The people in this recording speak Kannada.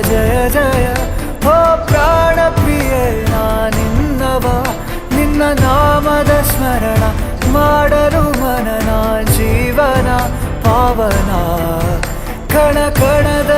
ಜಯ ಜಯ ಹೋ ಪ್ರಾಣ ಪ್ರಿಯೆ ನಾನಿನ್ನವ ನಿನ್ನ ನಾಮದ ಸ್ಮರಣ ಮಾಡಲು ಮನನ ಜೀವನ ಪಾವನ ಕಣ ಕಣದ